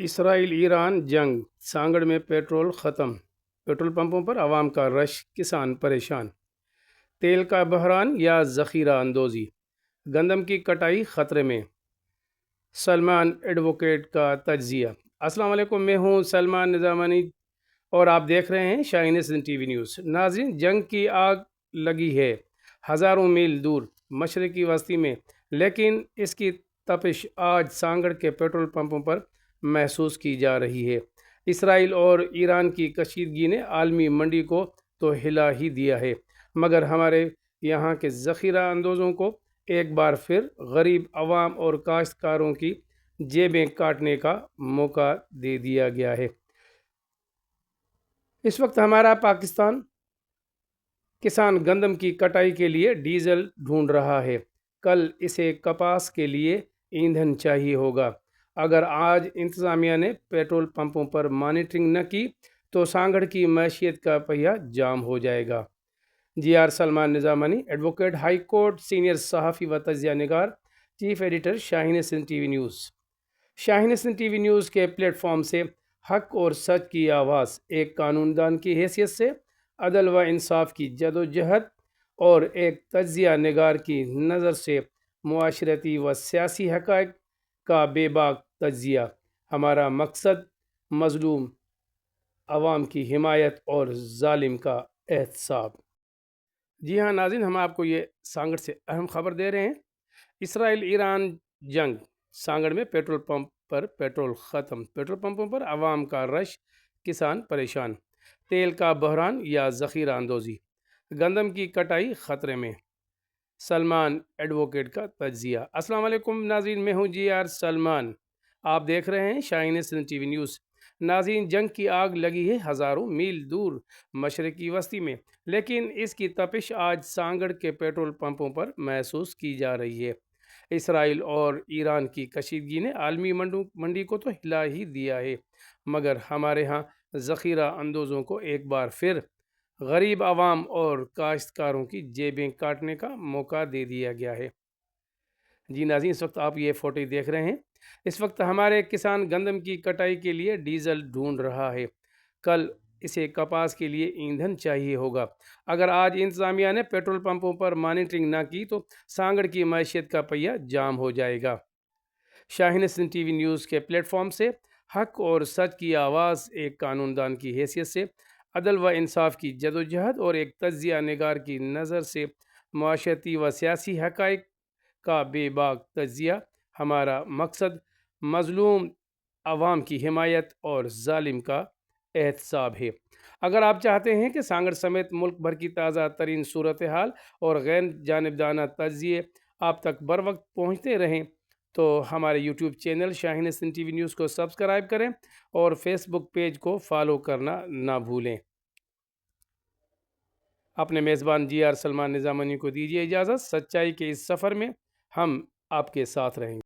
اسرائیل ایران جنگ، سانگڑ میں پیٹرول ختم، پیٹرول پمپوں پر عوام کا رش، کسان پریشان، تیل کا بحران یا ذخیرہ اندوزی، گندم کی کٹائی خطرے میں، سلمان ایڈووکیٹ کا تجزیہ۔ السلام علیکم، میں ہوں سلمان نظامانی اور آپ دیکھ رہے ہیں شاہین سندھ ٹی وی نیوز۔ ناظرین، جنگ کی آگ لگی ہے ہزاروں میل دور مشرقی وسطی میں، لیکن اس کی تپش آج سانگڑ کے پیٹرول پمپوں پر محسوس کی جا رہی ہے۔ اسرائیل اور ایران کی کشیدگی نے عالمی منڈی کو تو ہلا ہی دیا ہے، مگر ہمارے یہاں کے ذخیرہ اندوزوں کو ایک بار پھر غریب عوام اور کاشتکاروں کی جیبیں کاٹنے کا موقع دے دیا گیا ہے۔ اس وقت ہمارا پاکستان کسان گندم کی کٹائی کے لیے ڈیزل ڈھونڈ رہا ہے، کل اسے کپاس کے لیے ایندھن چاہیے ہوگا۔ اگر آج انتظامیہ نے پیٹرول پمپوں پر مانیٹرنگ نہ کی تو سانگڑ کی معیشت کا پہیہ جام ہو جائے گا۔ Salman Nizamani, advocate, high court, senior صحافی و تجزیہ نگار، chief editor, Shaheen Sindh T V news. Shaheen Sindh T V news کے پلیٹ فارم سے حق اور سچ کی آواز، ایک قانون دان کی حیثیت سے عدل و انصاف کی جدوجہد اور ایک تجزیہ نگار کی نظر سے معاشرتی و سیاسی حقائق کا بے باک تجزیہ۔ ہمارا مقصد مظلوم عوام کی حمایت اور ظالم کا احتساب۔ جی ہاں ناظرین، ہم آپ کو یہ سانگڑ سے اہم خبر دے رہے ہیں۔ اسرائیل ایران جنگ، سانگڑ میں پیٹرول پمپ پر پیٹرول ختم، پیٹرول پمپوں پر عوام کا رش، کسان پریشان، تیل کا بحران یا ذخیرہ اندوزی، گندم کی کٹائی خطرے میں، سلمان ایڈووکیٹ کا تجزیہ۔ السلام علیکم ناظرین، میں ہوں سلمان، آپ دیکھ رہے ہیں شاہین سندھ ٹی وی نیوز۔ ناظرین، جنگ کی آگ لگی ہے ہزاروں میل دور مشرقی وسطی میں، لیکن اس کی تپش آج سانگڑ کے پیٹرول پمپوں پر محسوس کی جا رہی ہے۔ اسرائیل اور ایران کی کشیدگی نے عالمی منڈی کو تو ہلا ہی دیا ہے، مگر ہمارے ہاں ذخیرہ اندوزوں کو ایک بار پھر غریب عوام اور کاشتکاروں کی جیبیں کاٹنے کا موقع دے دیا گیا ہے۔ جی ناظرین، اس وقت آپ یہ فوٹیج دیکھ رہے ہیں۔ اس وقت ہمارے کسان گندم کی کٹائی کے لیے ڈیزل ڈھونڈ رہا ہے، کل اسے کپاس کے لیے ایندھن چاہیے ہوگا۔ اگر آج انتظامیہ نے پیٹرول پمپوں پر مانیٹرنگ نہ کی تو سانگڑ کی معیشت کا پہیہ جام ہو جائے گا۔ شاہین سندھ ٹی وی نیوز کے پلیٹ فارم سے حق اور سچ کی آواز، ایک قانون دان کی حیثیت سے عدل و انصاف کی جدوجہد اور ایک تجزیہ نگار کی نظر سے معاشرتی و سیاسی حقائق کا بے باک تجزیہ۔ ہمارا مقصد مظلوم عوام کی حمایت اور ظالم کا احتساب ہے۔ اگر آپ چاہتے ہیں کہ سانگڑ سمیت ملک بھر کی تازہ ترین صورتحال اور غیر جانبدارانہ تجزیے آپ تک بر وقت پہنچتے رہیں تو ہمارے یوٹیوب چینل شاہین سندھ ٹی وی نیوز کو سبسکرائب کریں اور فیس بک پیج کو فالو کرنا نہ بھولیں۔ اپنے میزبان سلمان نظامانی کو دیجیے اجازت۔ سچائی کے اس سفر میں ہم آپ کے ساتھ رہیں گے۔